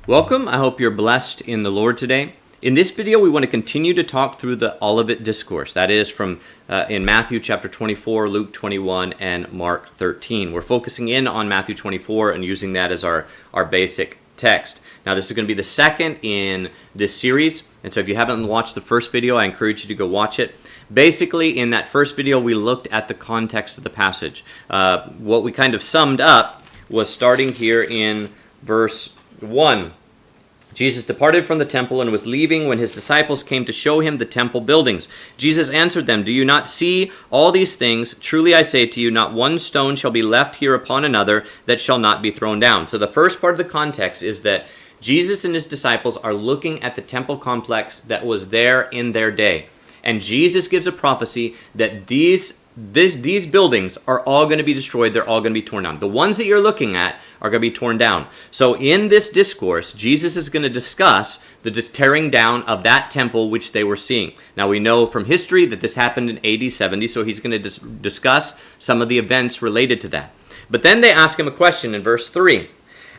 Welcome. I hope you're blessed in the Lord today. In this video, we want to continue to talk through the Olivet Discourse. That is from in Matthew chapter 24, Luke 21, and Mark 13. We're focusing in on Matthew 24 and using that as our basic text. Now, this is going to be the second in this series. And so if you haven't watched the first video, I encourage you to go watch it. Basically, in that first video, we looked at the context of the passage. What we kind of summed up was starting here in verse 1. Jesus departed from the temple and was leaving when his disciples came to show him the temple buildings. Jesus answered them, "Do you not see all these things? Truly I say to you, not one stone shall be left here upon another that shall not be thrown down." So the first part of the context is that Jesus and his disciples are looking at the temple complex that was there in their day. And Jesus gives a prophecy that these buildings are all going to be destroyed. They're all going to be torn down. The ones that you're looking at are going to be torn down. So in this discourse, Jesus is going to discuss the tearing down of that temple which they were seeing. Now we know from history that this happened in AD 70, so he's going to discuss some of the events related to that. But then they ask him a question in verse 3.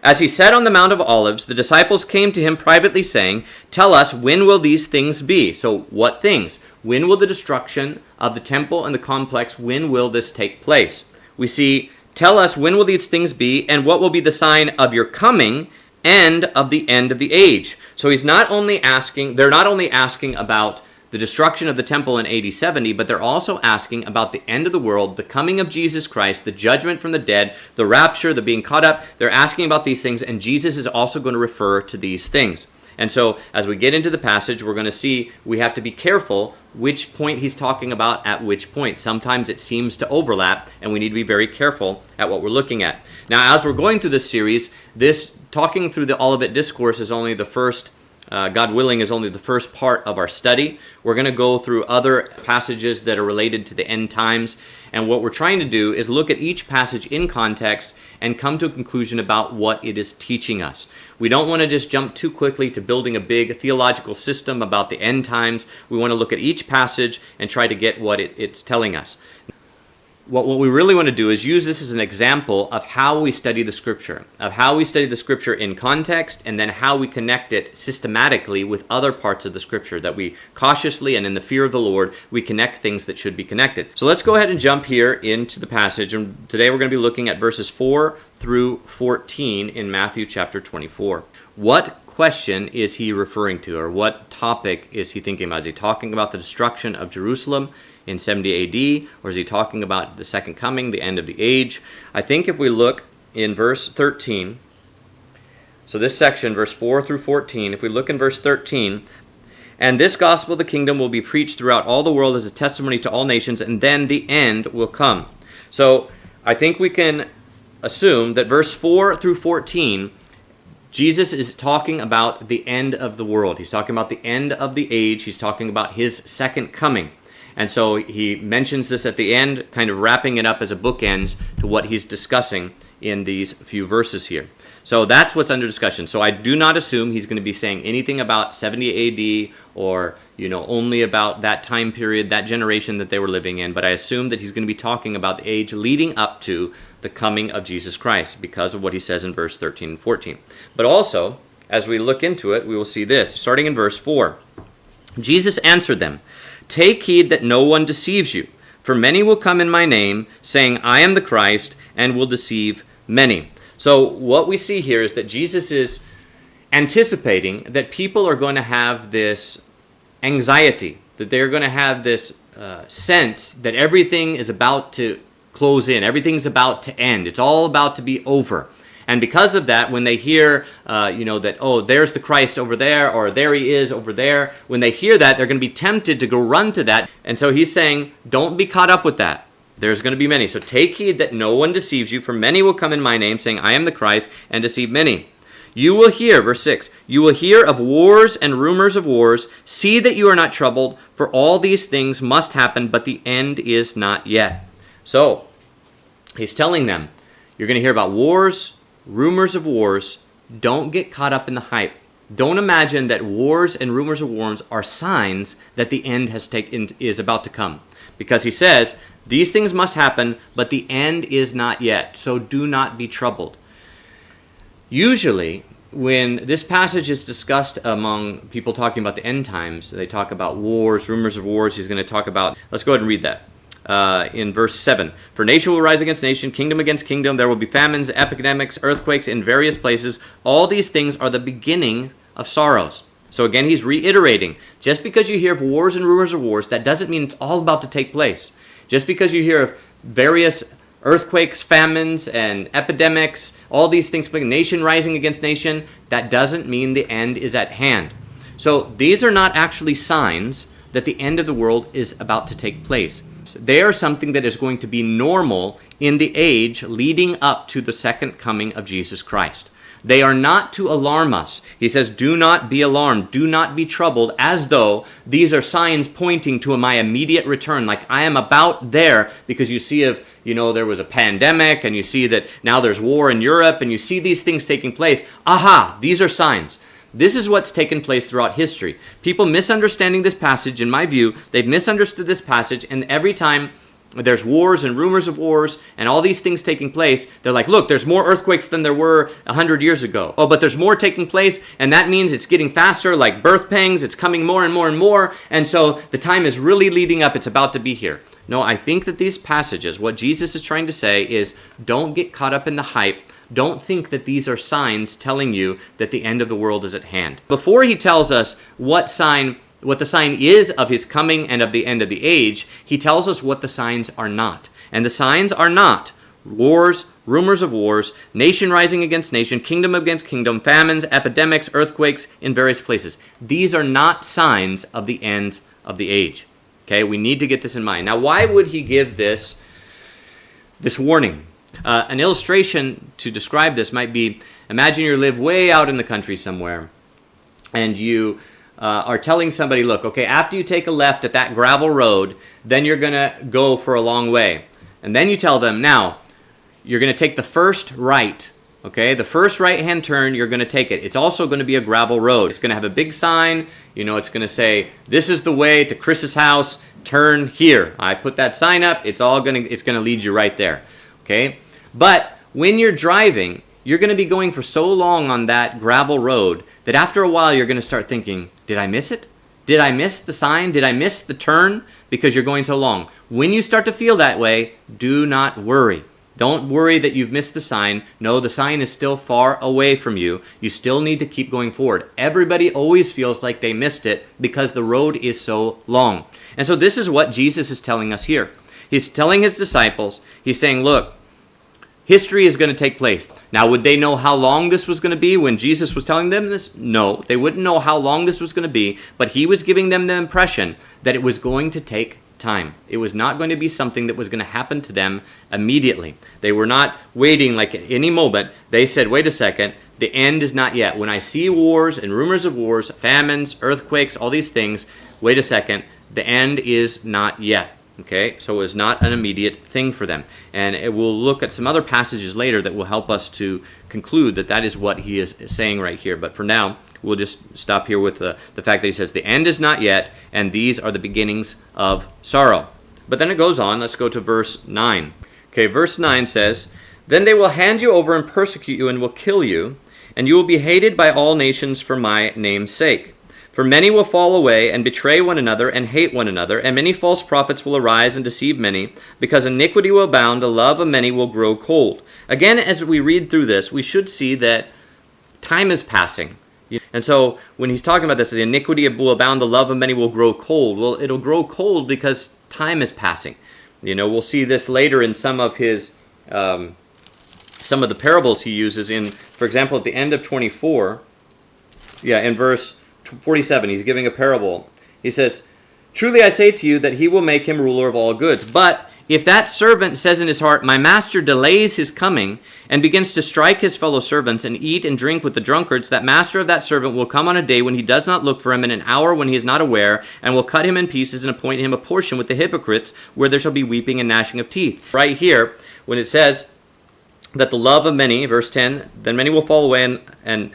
As he sat on the Mount of Olives, the disciples came to him privately saying, "Tell us, when will these things be?" So what things? When will the destruction of the temple and the complex, when will this take place? We see, "Tell us, when will these things be, and what will be the sign of your coming and of the end of the age?" So they're not only asking about the destruction of the temple in AD 70, but they're also asking about the end of the world, the coming of Jesus Christ, the judgment from the dead, the rapture, the being caught up. They're asking about these things, and Jesus is also going to refer to these things. And so as we get into the passage, we're going to see we have to be careful which point he's talking about at which point. Sometimes it seems to overlap, and we need to be very careful at what we're looking at. Now, as we're going through this series, this talking through the Olivet Discourse is only the first God willing, is only the first part of our study. We're going to go through other passages that are related to the end times. And what we're trying to do is look at each passage in context and come to a conclusion about what it is teaching us. We don't want to just jump too quickly to building a big theological system about the end times. We want to look at each passage and try to get what it's telling us. What we really want to do is use this as an example of how we study the Scripture, in context, and then how we connect it systematically with other parts of the Scripture, that we cautiously and in the fear of the Lord, we connect things that should be connected. So let's go ahead and jump here into the passage, and today we're going to be looking at verses 4 through 14 in Matthew chapter 24. What question is he referring to, or what topic is he thinking about? Is he talking about the destruction of Jerusalem in 70 AD, or is he talking about the second coming, the end of the age? I think if we look in verse 13, so this section, verse 4 through 14, if we look in verse 13, "And this gospel of the kingdom will be preached throughout all the world as a testimony to all nations, and then the end will come." So I think we can assume that verse 4 through 14, Jesus is talking about the end of the world. He's talking about the end of the age. He's talking about his second coming. And so he mentions this at the end, kind of wrapping it up as a bookends to what he's discussing in these few verses here. So that's what's under discussion. So I do not assume he's going to be saying anything about 70 AD or, only about that time period, that generation that they were living in. But I assume that he's going to be talking about the age leading up to the coming of Jesus Christ because of what he says in verse 13 and 14. But also, as we look into it, we will see this, starting in verse 4. Jesus answered them, "Take heed that no one deceives you, for many will come in my name, saying, 'I am the Christ,' and will deceive many." So what we see here is that Jesus is anticipating that people are going to have this anxiety, that they're going to have this sense that everything is about to close in, everything's about to end, it's all about to be over. And because of that, when they hear, that, oh, there's the Christ over there, or there he is over there, when they hear that, they're going to be tempted to go run to that. And so he's saying, don't be caught up with that. There's going to be many. So take heed that no one deceives you, for many will come in my name, saying, 'I am the Christ,' and deceive many. You will hear," verse 6, "you will hear of wars and rumors of wars. See that you are not troubled, for all these things must happen, but the end is not yet." So he's telling them, you're going to hear about wars, rumors of wars. Don't get caught up in the hype. Don't imagine that wars and rumors of wars are signs that the end is about to come. Because he says, these things must happen, but the end is not yet. So do not be troubled. Usually, when this passage is discussed among people talking about the end times, they talk about wars, rumors of wars. He's going to talk about, let's go ahead and read that. In verse 7, "For nation will rise against nation, kingdom against kingdom. There will be famines, epidemics, earthquakes in various places. All these things are the beginning of sorrows." So again, he's reiterating, just because you hear of wars and rumors of wars, that doesn't mean it's all about to take place. Just because you hear of various earthquakes, famines, and epidemics, all these things, nation rising against nation, that doesn't mean the end is at hand. So these are not actually signs that the end of the world is about to take place. They are something that is going to be normal in the age leading up to the second coming of Jesus Christ. They are not to alarm us. He says, do not be alarmed, do not be troubled, as though these are signs pointing to my immediate return, like I am about there, because you see there was a pandemic, and you see that now there's war in Europe, and you see these things taking place. Aha, these are signs. This is what's taken place throughout history. People misunderstanding this passage, in my view, they've misunderstood this passage, and every time there's wars and rumors of wars and all these things taking place, they're like, look, there's more earthquakes than there were 100 years ago. Oh, but there's more taking place, and that means it's getting faster, like birth pangs. It's coming more and more and more, and so the time is really leading up. It's about to be here. No, I think that these passages, what Jesus is trying to say is, don't get caught up in the hype. Don't think that these are signs telling you that the end of the world is at hand. Before he tells us what the sign is of his coming and of the end of the age, he tells us what the signs are not. And the signs are not wars, rumors of wars, nation rising against nation, kingdom against kingdom, famines, epidemics, earthquakes in various places. These are not signs of the end of the age. Okay, we need to get this in mind. Now, why would he give this warning? An illustration to describe this might be, imagine you live way out in the country somewhere, and you are telling somebody, look, okay, after you take a left at that gravel road, then you're going to go for a long way. And then you tell them, now, you're going to take the first right, okay? The first right-hand turn, you're going to take it. It's also going to be a gravel road. It's going to have a big sign. It's going to say, this is the way to Chris's house, turn here. I put that sign up. It's going to lead you right there, okay? But when you're driving, you're going to be going for so long on that gravel road that after a while you're going to start thinking, did I miss it? Did I miss the sign? Did I miss the turn? Because you're going so long. When you start to feel that way, do not worry. Don't worry that you've missed the sign. No, the sign is still far away from you. You still need to keep going forward. Everybody always feels like they missed it because the road is so long. And so this is what Jesus is telling us here. He's telling his disciples, he's saying, look, history is going to take place. Now, would they know how long this was going to be when Jesus was telling them this? No, they wouldn't know how long this was going to be, but he was giving them the impression that it was going to take time. It was not going to be something that was going to happen to them immediately. They were not waiting like at any moment. They said, wait a second, the end is not yet. When I see wars and rumors of wars, famines, earthquakes, all these things, wait a second, the end is not yet. Okay, so it was not an immediate thing for them. And we'll look at some other passages later that will help us to conclude that that is what he is saying right here. But for now, we'll just stop here with the fact that he says, the end is not yet, and these are the beginnings of sorrow. But then it goes on. Let's go to verse 9. Okay, verse 9 says, then they will hand you over and persecute you and will kill you, and you will be hated by all nations for my name's sake. For many will fall away and betray one another and hate one another, and many false prophets will arise and deceive many. Because iniquity will abound, the love of many will grow cold. Again, as we read through this, we should see that time is passing. And so when he's talking about this, the iniquity will abound, the love of many will grow cold. Well, it'll grow cold because time is passing. We'll see this later in some of his, some of the parables he uses in, for example, at the end of 24, in verse 47, he's giving a parable. He says, truly I say to you that he will make him ruler of all goods. But if that servant says in his heart, my master delays his coming, and begins to strike his fellow servants and eat and drink with the drunkards, that master of that servant will come on a day when he does not look for him, in an hour when he is not aware, and will cut him in pieces and appoint him a portion with the hypocrites, where there shall be weeping and gnashing of teeth. Right here, when it says that the love of many, verse 10, then many will fall away and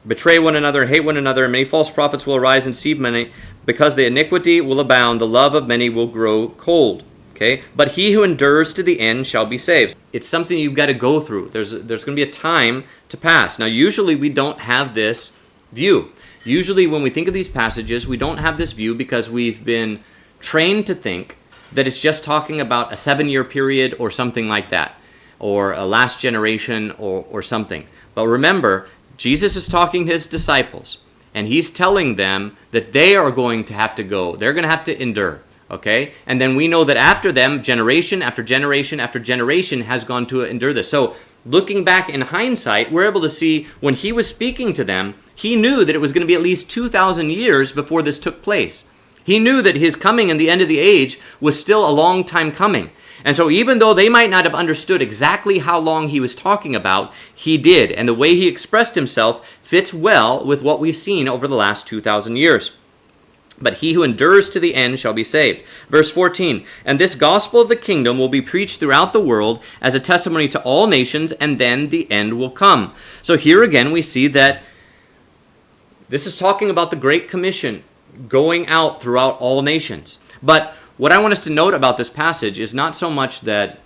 betray one another, hate one another, and many false prophets will arise and deceive many. Because the iniquity will abound, the love of many will grow cold. Okay, but he who endures to the end shall be saved. It's something you've got to go through. There's going to be a time to pass. Now, usually we don't have this view. Usually when we think of these passages, we don't have this view because we've been trained to think that it's just talking about a 7-year period or something like that, or a last generation or something. But remember, Jesus is talking to his disciples, and he's telling them that they are going to have to go. They're going to have to endure. Okay? And then we know that after them, generation after generation after generation has gone to endure this. So looking back in hindsight, we're able to see when he was speaking to them, he knew that it was going to be at least 2,000 years before this took place. He knew that his coming and the end of the age was still a long time coming. And so even though they might not have understood exactly how long he was talking about, he did. And the way he expressed himself fits well with what we've seen over the last 2,000 years. But he who endures to the end shall be saved. Verse 14, and this gospel of the kingdom will be preached throughout the world as a testimony to all nations, and then the end will come. So here again we see that this is talking about the Great Commission going out throughout all nations. But what I want us to note about this passage is not so much that,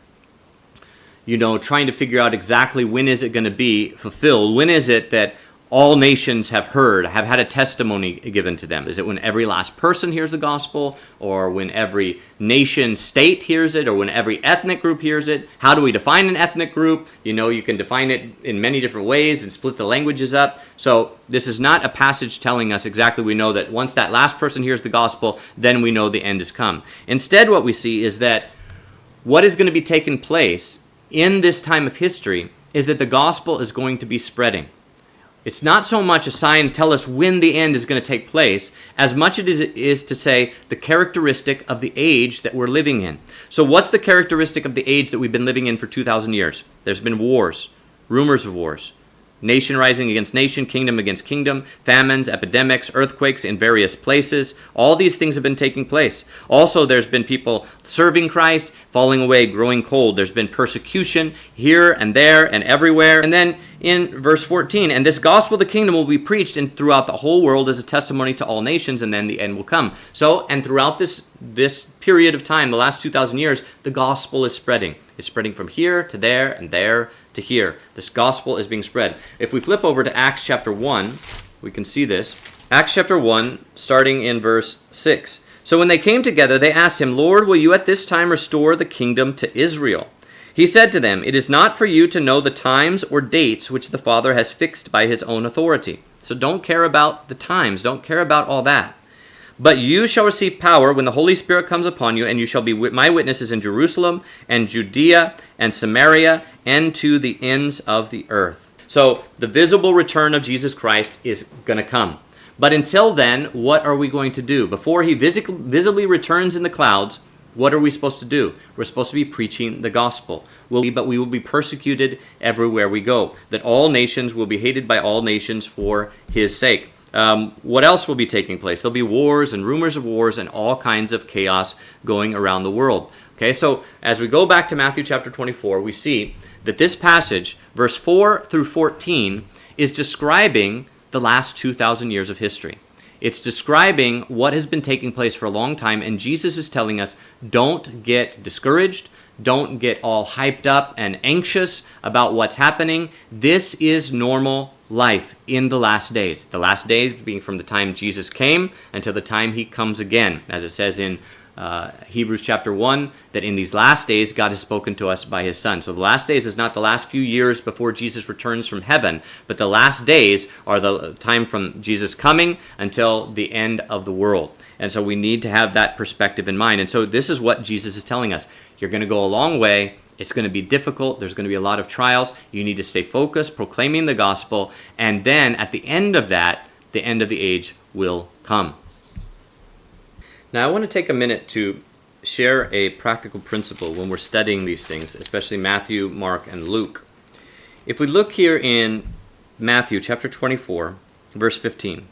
trying to figure out exactly when is it going to be fulfilled. When is it that all nations have had a testimony given to them? Is it when every last person hears the gospel, or when every nation state hears it, or when every ethnic group hears it? How do we define an ethnic group? You can define it in many different ways and split the languages up. So this is not a passage telling us exactly. We know that once that last person hears the gospel, then we know the end has come. Instead, what we see is that what is going to be taking place in this time of history is that the gospel is going to be spreading. It's not so much a sign to tell us when the end is going to take place, as much as it is to say the characteristic of the age that we're living in. So what's the characteristic of the age that we've been living in for 2,000 years? There's been wars, rumors of wars, nation rising against nation, kingdom against kingdom, famines, epidemics, earthquakes in various places. All these things have been taking place. Also, there's been people serving Christ, falling away, growing cold. There's been persecution here and there and everywhere. And then in verse 14, and this gospel of the kingdom will be preached throughout the whole world as a testimony to all nations, and then the end will come. So, and throughout this period of time, the last 2,000 years, the gospel is spreading. It's spreading from here to there and there to here. This gospel is being spread. If we flip over to Acts chapter 1, we can see this. Acts chapter 1, starting in verse 6. So when they came together, they asked him, Lord, will you at this time restore the kingdom to Israel? He said to them, it is not for you to know the times or dates which the Father has fixed by his own authority. So don't care about the times. Don't care about all that. But you shall receive power when the Holy Spirit comes upon you, and you shall be my witnesses in Jerusalem and Judea and Samaria and to the ends of the earth. So the visible return of Jesus Christ is going to come. But until then, what are we going to do? Before he visibly returns in the clouds, what are we supposed to do? We're supposed to be preaching the gospel. But we will be persecuted everywhere we go. That all nations will be hated by all nations for his sake. What else will be taking place? There'll be wars and rumors of wars and all kinds of chaos going around the world. Okay, so as we go back to Matthew chapter 24, we see that this passage, verse 4 through 14, is describing the last 2,000 years of history. It's describing what has been taking place for a long time, and Jesus is telling us, don't get discouraged. Don't get all hyped up and anxious about what's happening. This is normal life in the last days. The last days being from the time Jesus came until the time he comes again. As it says in Hebrews chapter 1, that in these last days God has spoken to us by his Son. So the last days is not the last few years before Jesus returns from heaven, but the last days are the time from Jesus coming until the end of the world. And so we need to have that perspective in mind. And so this is what Jesus is telling us. You're going to go a long way. It's going to be difficult. There's going to be a lot of trials. You need to stay focused, proclaiming the gospel. And then at the end of that, the end of the age will come. Now, I want to take a minute to share a practical principle when we're studying these things, especially Matthew, Mark, and Luke. If we look here in Matthew chapter 24, verse 15,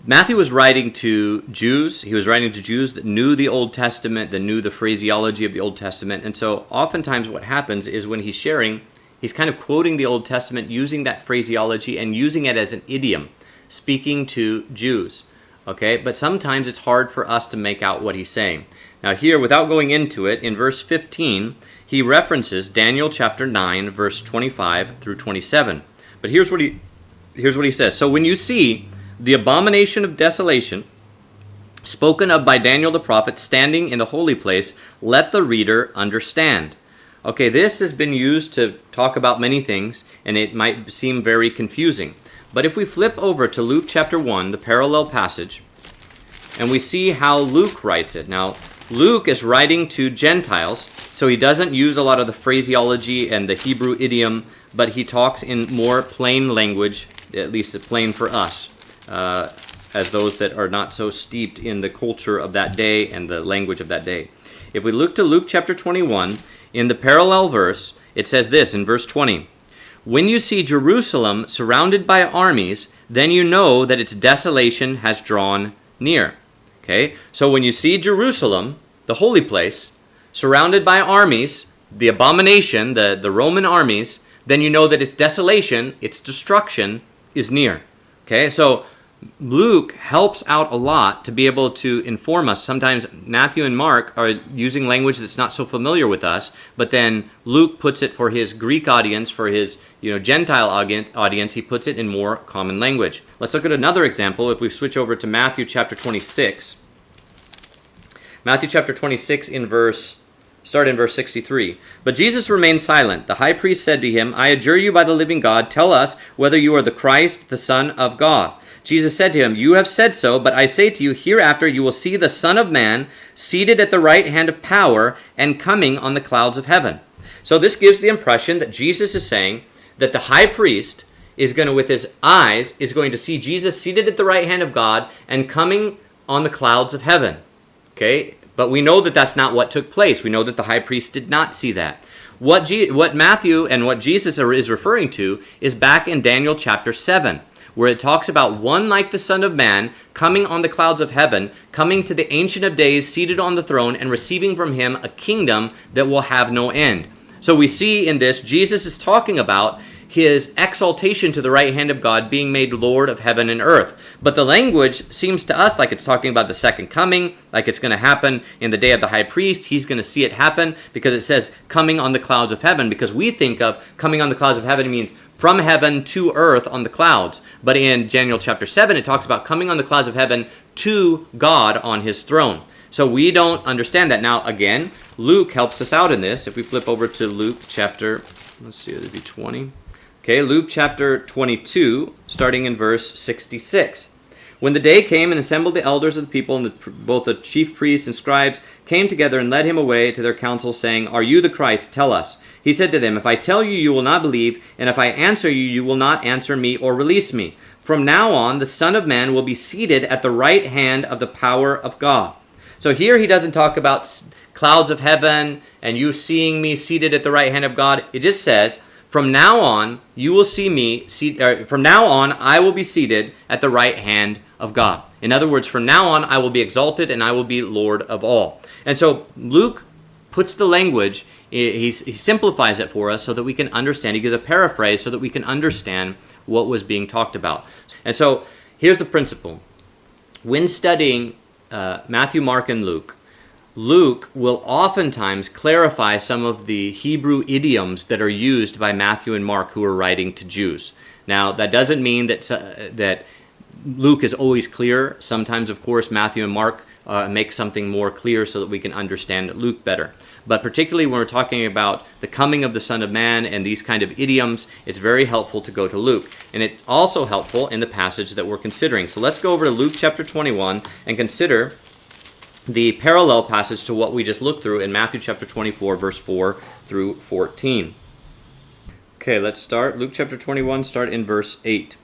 Matthew was writing to Jews. He was writing to Jews that knew the Old Testament, that knew the phraseology of the Old Testament. And so oftentimes what happens is when he's sharing, he's kind of quoting the Old Testament, using that phraseology and using it as an idiom, speaking to Jews. Okay, but sometimes it's hard for us to make out what he's saying. Now here, without going into it, in verse 15, he references Daniel chapter 9, verse 25 through 27. But here's what he says. So when you see the abomination of desolation spoken of by Daniel the prophet standing in the holy place, let the reader understand. Okay, this has been used to talk about many things, and it might seem very confusing. But if we flip over to Luke chapter 1, the parallel passage, and we see how Luke writes it. Now, Luke is writing to Gentiles, so he doesn't use a lot of the phraseology and the Hebrew idiom, but he talks in more plain language, at least plain for us, as those that are not so steeped in the culture of that day and the language of that day. If we look to Luke chapter 21, in the parallel verse, it says this in verse 20, "When you see Jerusalem surrounded by armies, then you know that its desolation has drawn near." Okay, so when you see Jerusalem, the holy place, surrounded by armies, the abomination, the Roman armies, then you know that its desolation, its destruction is near. Okay, so Luke helps out a lot to be able to inform us. Sometimes Matthew and Mark are using language that's not so familiar with us, but then Luke puts it for his Greek audience, for his Gentile audience, he puts it in more common language. Let's look at another example. If we switch over to Matthew chapter 26. Matthew chapter 26 start in verse 63. "But Jesus remained silent. The high priest said to him, 'I adjure you by the living God, tell us whether you are the Christ, the Son of God.' Jesus said to him, 'You have said so, but I say to you, hereafter you will see the Son of Man seated at the right hand of power and coming on the clouds of heaven.'" So this gives the impression that Jesus is saying that the high priest is going to, with his eyes, is going to see Jesus seated at the right hand of God and coming on the clouds of heaven. Okay? But we know that that's not what took place. We know that the high priest did not see that. What Matthew and what Jesus is referring to is back in Daniel chapter 7, where it talks about one like the Son of Man coming on the clouds of heaven, coming to the Ancient of Days, seated on the throne, and receiving from him a kingdom that will have no end. So we see in this, Jesus is talking about his exaltation to the right hand of God, being made Lord of heaven and earth. But the language seems to us like it's talking about the second coming, like it's going to happen in the day of the high priest. He's going to see it happen because it says coming on the clouds of heaven, because we think of coming on the clouds of heaven means from heaven to earth on the clouds. But in Daniel chapter 7, it talks about coming on the clouds of heaven to God on his throne. So we don't understand that. Now, again, Luke helps us out in this. If we flip over to Luke chapter, let's see, it would be 20. Okay, Luke chapter 22, starting in verse 66. "When the day came and assembled the elders of the people, and both the chief priests and scribes came together and led him away to their council, saying, 'Are you the Christ? Tell us.' He said to them, 'If I tell you, you will not believe, and if I answer you, you will not answer me or release me. From now on, the Son of Man will be seated at the right hand of the power of God.'" So here he doesn't talk about clouds of heaven and you seeing me seated at the right hand of God. It just says, from now on, you will see me, from now on, I will be seated at the right hand of God. In other words, from now on, I will be exalted and I will be Lord of all. And so Luke puts the language, he simplifies it for us so that we can understand. He gives a paraphrase so that we can understand what was being talked about. And so here's the principle. When studying Matthew, Mark, and Luke, Luke will oftentimes clarify some of the Hebrew idioms that are used by Matthew and Mark, who are writing to Jews. Now, that doesn't mean that Luke is always clear. Sometimes, of course, Matthew and Mark make something more clear so that we can understand Luke better. But particularly when we're talking about the coming of the Son of Man and these kind of idioms, it's very helpful to go to Luke. And it's also helpful in the passage that we're considering. So let's go over to Luke chapter 21 and consider the parallel passage to what we just looked through in Matthew chapter 24, verse 4 through 14. Okay, let's start. Luke chapter 21, start in verse 8.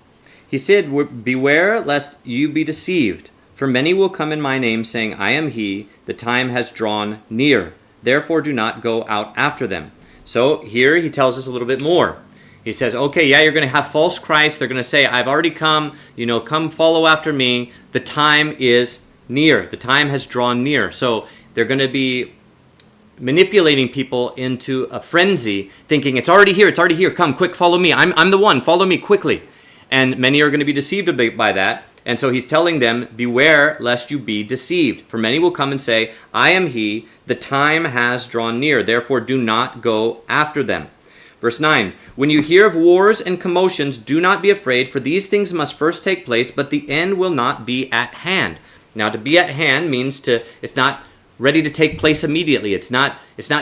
He said, "Beware lest you be deceived, for many will come in my name, saying, 'I am he,' the time has drawn near. Therefore do not go out after them." So here he tells us a little bit more. He says, okay, yeah, you're going to have false Christ. They're going to say, "I've already come, come follow after me. The time is near. The time has drawn near." So they're going to be manipulating people into a frenzy, thinking, it's already here, come, quick, follow me. I'm the one, follow me quickly. And many are going to be deceived by that. And so he's telling them, beware lest you be deceived. For many will come and say, I am he, the time has drawn near. Therefore do not go after them. Verse 9, when you hear of wars and commotions, do not be afraid, for these things must first take place, but the end will not be at hand. Now to be at hand means it's not ready to take place immediately. It's not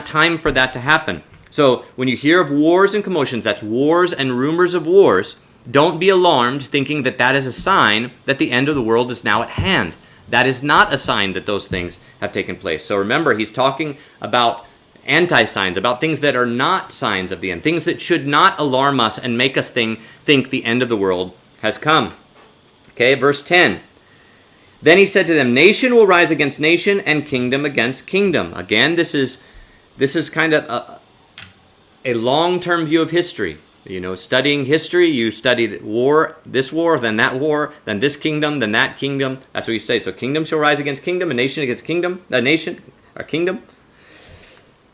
time for that to happen. So when you hear of wars and commotions, that's wars and rumors of wars, don't be alarmed thinking that that is a sign that the end of the world is now at hand. That is not a sign that those things have taken place. So remember, he's talking about anti-signs, about things that are not signs of the end, things that should not alarm us and make us think the end of the world has come. Okay, verse 10. Then he said to them, nation will rise against nation and kingdom against kingdom. Again, this is kind of a long-term view of history. You know, studying history, you study war, then that war, then this kingdom, then that kingdom. That's what you say. So kingdom shall rise against kingdom, a nation against kingdom, a nation, or kingdom.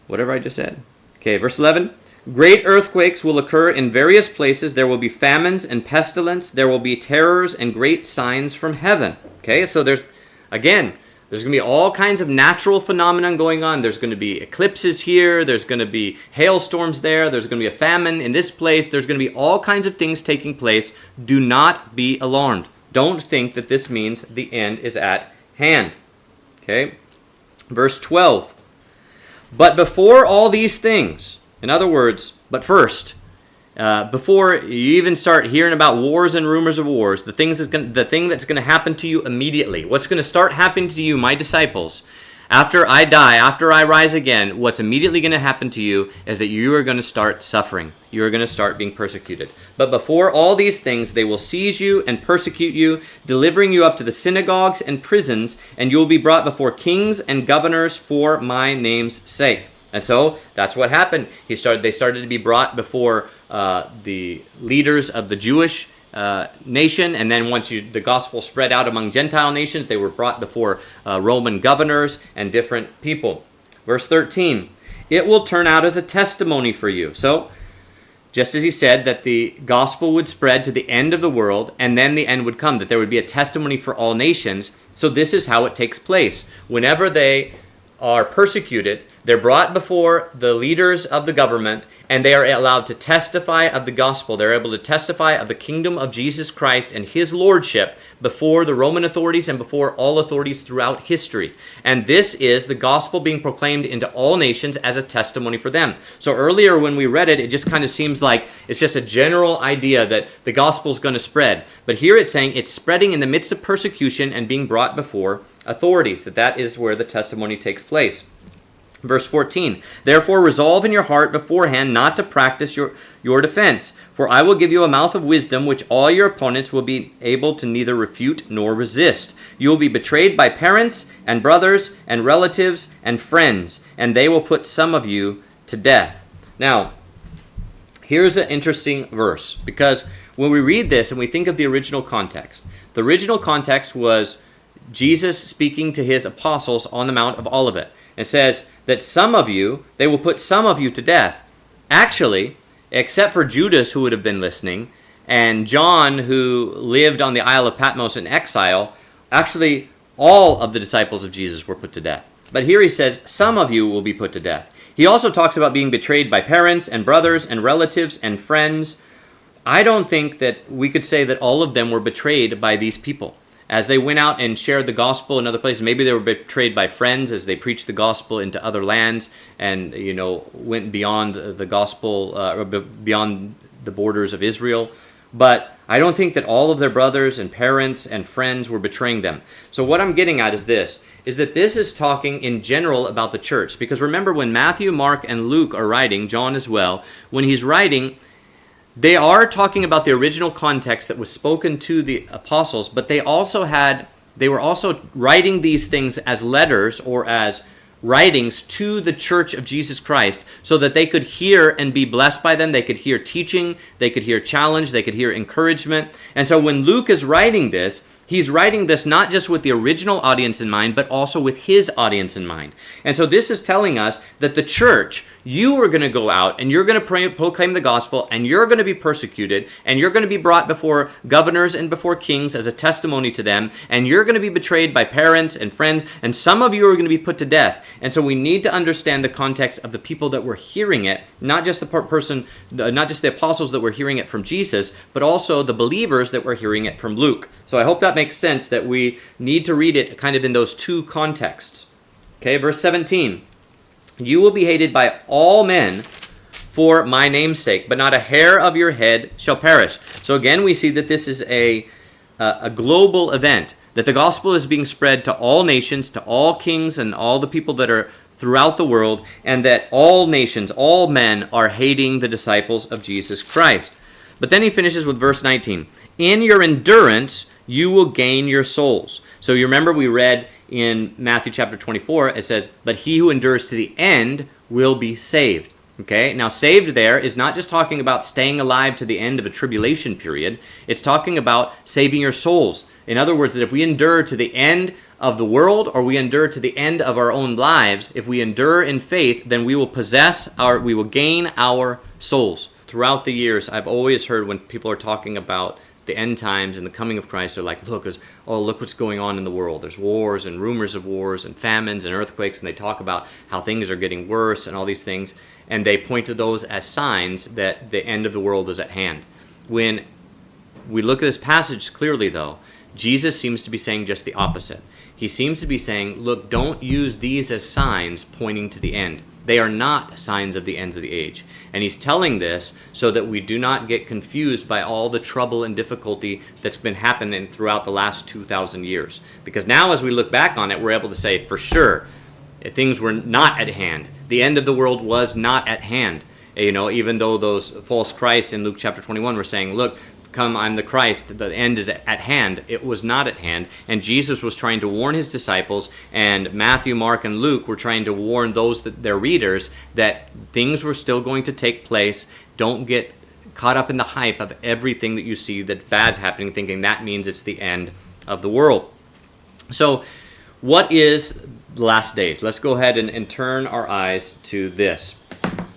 Whatever I just said. Okay, verse 11. Great earthquakes will occur in various places. There will be famines and pestilence. There will be terrors and great signs from heaven. Okay, so there's going to be all kinds of natural phenomenon going on. There's going to be eclipses here. There's going to be hailstorms there. There's going to be a famine in this place. There's going to be all kinds of things taking place. Do not be alarmed. Don't think that this means the end is at hand. Okay? Verse 12. But before all these things, in other words, but first, before you even start hearing about wars and rumors of wars, the thing that's going to happen to you immediately, what's going to start happening to you, my disciples, after I die, after I rise again, what's immediately going to happen to you is that you are going to start suffering. You are going to start being persecuted. But before all these things, they will seize you and persecute you, delivering you up to the synagogues and prisons, and you will be brought before kings and governors for my name's sake. And so that's what happened. They started to be brought before the leaders of the Jewish nation, and then once the gospel spread out among Gentile nations, they were brought before Roman governors and different people. Verse 13, it will turn out as a testimony for you. So, just as he said that the gospel would spread to the end of the world, and then the end would come, that there would be a testimony for all nations, so this is how it takes place. Whenever they are persecuted, they're brought before the leaders of the government, and they are allowed to testify of the gospel. They're able to testify of the kingdom of Jesus Christ and his lordship before the Roman authorities and before all authorities throughout history. And this is the gospel being proclaimed into all nations as a testimony for them. So earlier when we read it, it just kind of seems like it's just a general idea that the gospel is going to spread. But here it's saying it's spreading in the midst of persecution and being brought before authorities, that is where the testimony takes place. Verse 14, therefore resolve in your heart beforehand not to practice your defense, for I will give you a mouth of wisdom which all your opponents will be able to neither refute nor resist. You will be betrayed by parents and brothers and relatives and friends, and they will put some of you to death. Now, here's an interesting verse, because when we read this and we think of the original context was Jesus speaking to his apostles on the Mount of Olivet. It says that they will put some of you to death. Actually, except for Judas, who would have been listening, and John, who lived on the Isle of Patmos in exile, actually all of the disciples of Jesus were put to death. But here he says, some of you will be put to death. He also talks about being betrayed by parents and brothers and relatives and friends. I don't think that we could say that all of them were betrayed by these people. As they went out and shared the gospel in other places, maybe they were betrayed by friends as they preached the gospel into other lands and, went beyond the gospel, beyond the borders of Israel. But I don't think that all of their brothers and parents and friends were betraying them. So what I'm getting at is that this is talking in general about the church. Because remember, when Matthew, Mark, and Luke are writing, John as well, when he's writing, they are talking about the original context that was spoken to the apostles, but they were also writing these things as letters or as writings to the church of Jesus Christ so that they could hear and be blessed by them. They could hear teaching, they could hear challenge, they could hear encouragement. And so when Luke is writing this, he's writing this not just with the original audience in mind, but also with his audience in mind. And so this is telling us that the church, you are going to go out and you're going to proclaim the gospel, and you're going to be persecuted, and you're going to be brought before governors and before kings as a testimony to them, and you're going to be betrayed by parents and friends, and some of you are going to be put to death. And so we need to understand the context of the people that were hearing it, not just not just the apostles that were hearing it from Jesus, but also the believers that were hearing it from Luke. So I hope that makes sense, that we need to read it kind of in those two contexts. Okay, verse 17. You will be hated by all men for my name's sake, but not a hair of your head shall perish. So again, we see that this is a global event, that the gospel is being spread to all nations, to all kings and all the people that are throughout the world, and that all nations, all men are hating the disciples of Jesus Christ. But then he finishes with verse 19. In your endurance, you will gain your souls. So you remember we read in Matthew chapter 24, it says, but he who endures to the end will be saved. Okay, now saved there is not just talking about staying alive to the end of a tribulation period. It's talking about saving your souls. In other words, that if we endure to the end of the world, or we endure to the end of our own lives, if we endure in faith, then we will we will gain our souls. Throughout the years, I've always heard when people are talking about the end times and the coming of Christ, they're like, look what's going on in the world. There's wars and rumors of wars and famines and earthquakes, and they talk about how things are getting worse and all these things, and they point to those as signs that the end of the world is at hand. When we look at this passage clearly, though, Jesus seems to be saying just the opposite. He seems to be saying, look, don't use these as signs pointing to the end. They are not signs of the ends of the age. And he's telling this so that we do not get confused by all the trouble and difficulty that's been happening throughout the last 2,000 years. Because now as we look back on it, we're able to say for sure things were not at hand. The end of the world was not at hand. Even though those false Christs in Luke chapter 21 were saying, look, come, I'm the Christ, the end is at hand. It was not at hand. And Jesus was trying to warn his disciples, and Matthew, Mark, and Luke were trying to warn their readers that things were still going to take place. Don't get caught up in the hype of everything that you see that's bad happening, thinking that means it's the end of the world. So what is the last days? Let's go ahead and turn our eyes to this.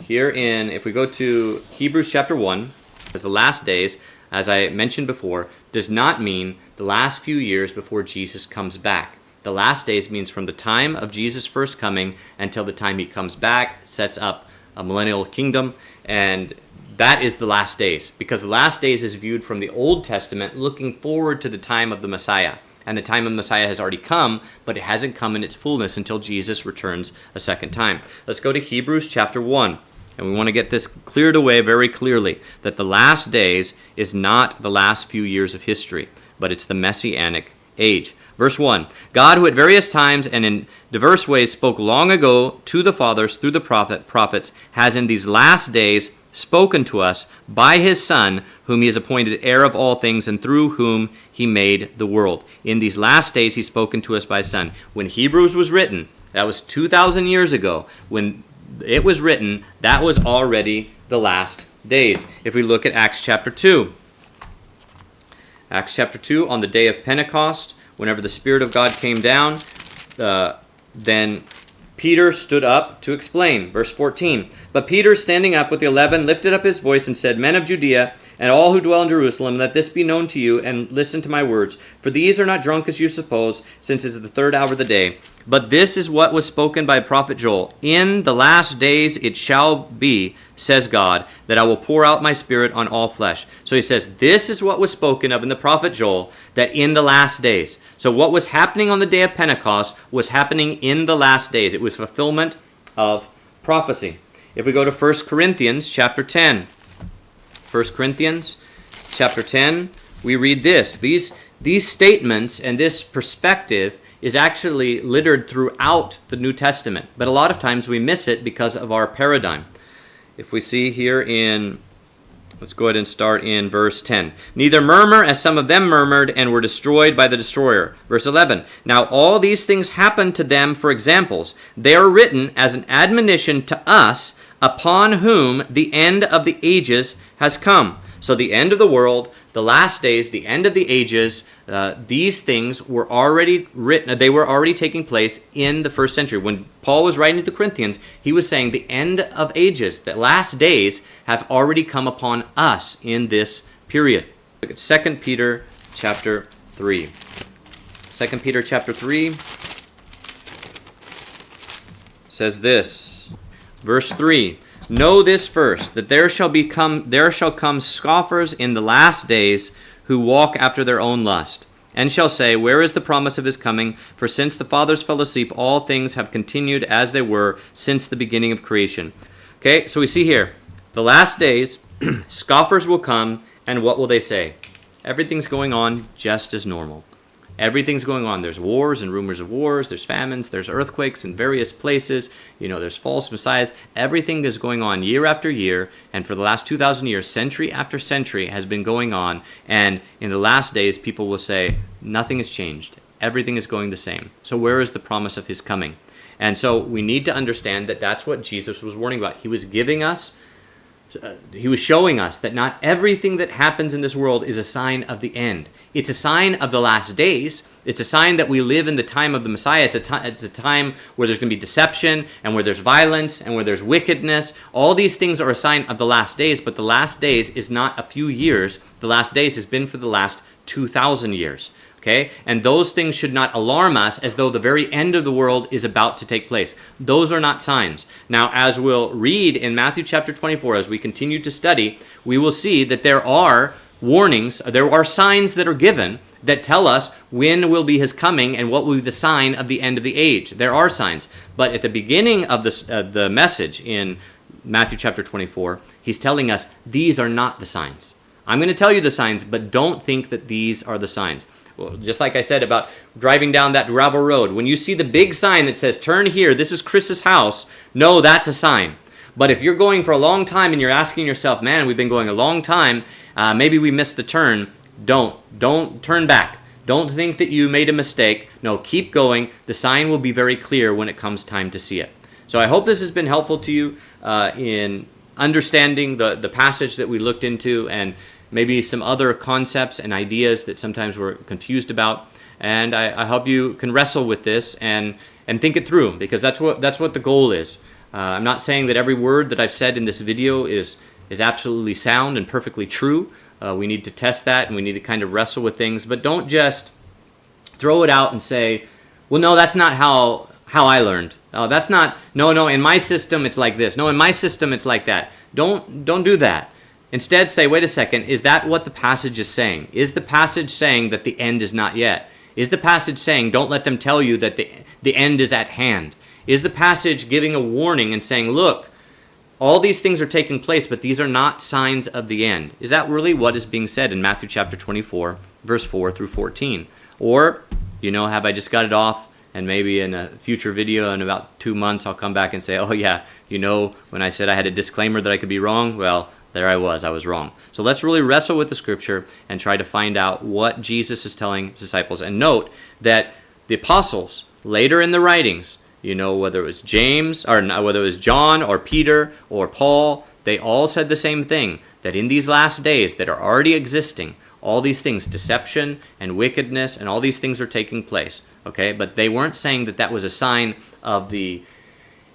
If we go to Hebrews chapter 1, as the last days, as I mentioned before, does not mean the last few years before Jesus comes back. The last days means from the time of Jesus' first coming until the time he comes back, sets up a millennial kingdom, and that is the last days. Because the last days is viewed from the Old Testament looking forward to the time of the Messiah. And the time of the Messiah has already come, but it hasn't come in its fullness until Jesus returns a second time. Let's go to Hebrews chapter 1. And we want to get this cleared away very clearly, that the last days is not the last few years of history, but it's the Messianic age. Verse 1, God, who at various times and in diverse ways spoke long ago to the fathers through the prophets, has in these last days spoken to us by his Son, whom he has appointed heir of all things, and through whom he made the world. In these last days he's spoken to us by his Son. When Hebrews was written, that was 2,000 years ago, when it was written, that was already the last days. If we look at Acts chapter 2. Acts chapter 2, on the day of Pentecost, whenever the Spirit of God came down, then Peter stood up to explain. Verse 14, but Peter, standing up with the 11, lifted up his voice and said, Men of Judea, and all who dwell in Jerusalem, let this be known to you, and listen to my words. For these are not drunk as you suppose, since it is the third hour of the day. But this is what was spoken by prophet Joel. In the last days it shall be, says God, that I will pour out my Spirit on all flesh. So he says, this is what was spoken of in the prophet Joel, that in the last days. So what was happening on the day of Pentecost was happening in the last days. It was fulfillment of prophecy. If we go to 1 Corinthians chapter 10. 1 Corinthians chapter 10, we read this. These statements and this perspective is actually littered throughout the New Testament, but a lot of times we miss it because of our paradigm. If we see here let's go ahead and start in verse 10. Neither murmur, as some of them murmured and were destroyed by the destroyer. Verse 11. Now all these things happened to them for examples. They are written as an admonition to us, upon whom the end of the ages has come. So the end of the world, the last days, the end of the ages, these things were already written, they were already taking place in the first century. When Paul was writing to the Corinthians, he was saying the end of ages, the last days, have already come upon us in this period. Look at 2 Peter chapter 3. 2 Peter chapter 3 says this, verse 3, "Know this first, that there shall come scoffers in the last days, who walk after their own lust, and shall say, Where is the promise of his coming? For since the fathers fell asleep, all things have continued as they were since the beginning of creation." Okay, so we see here, the last days, scoffers will come, and what will they say? Everything's going on just as normal. Everything's going on. There's wars and rumors of wars. There's famines. There's earthquakes in various places. There's false messiahs. Everything is going on year after year. And for the last 2,000 years, century after century has been going on. And in the last days, people will say, nothing has changed. Everything is going the same. So where is the promise of his coming? And so we need to understand that that's what Jesus was warning about. He was showing us that not everything that happens in this world is a sign of the end. It's a sign of the last days. It's a sign that we live in the time of the Messiah. It's a time where there's going to be deception and where there's violence and where there's wickedness. All these things are a sign of the last days, but the last days is not a few years. The last days has been for the last 2,000 years. Okay? And those things should not alarm us as though the very end of the world is about to take place. Those are not signs. Now, as we'll read in Matthew chapter 24, as we continue to study, we will see that there are warnings, there are signs that are given that tell us when will be his coming and what will be the sign of the end of the age. There are signs. But at the beginning of the message in Matthew chapter 24, he's telling us these are not the signs. I'm going to tell you the signs, but don't think that these are the signs. Well, just like I said about driving down that gravel road, when you see the big sign that says, turn here, this is Chris's house, no, that's a sign. But if you're going for a long time and you're asking yourself, man, we've been going a long time, maybe we missed the turn, don't turn back. Don't think that you made a mistake. No, keep going. The sign will be very clear when it comes time to see it. So I hope this has been helpful to you in understanding the passage that we looked into and maybe some other concepts and ideas that sometimes we're confused about. And I hope you can wrestle with this and think it through, because that's what the goal is. I'm not saying that every word that I've said in this video is absolutely sound and perfectly true. We need to test that, and we need to kind of wrestle with things. But don't just throw it out and say, well, no, that's not how I learned. That's not, no, in my system it's like this. No, in my system it's like that. Don't do that. Instead, say, wait a second, is that what the passage is saying? Is the passage saying that the end is not yet? Is the passage saying, don't let them tell you that the end is at hand? Is the passage giving a warning and saying, look, all these things are taking place, but these are not signs of the end? Is that really what is being said in Matthew chapter 24, verse 4 through 14? Or, have I just got it off, and maybe in a future video in about 2 months I'll come back and say, oh yeah, when I said I had a disclaimer that I could be wrong, well, there I was wrong. So let's really wrestle with the scripture and try to find out what Jesus is telling his disciples. And note that the apostles, later in the writings, whether it was James, or whether it was John, or Peter, or Paul, they all said the same thing, that in these last days that are already existing, all these things, deception and wickedness, and all these things are taking place. Okay, but they weren't saying that was a sign of the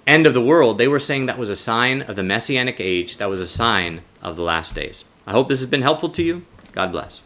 end of the world. They were saying that was a sign of the Messianic age. That was a sign of the last days. I hope this has been helpful to you. God bless.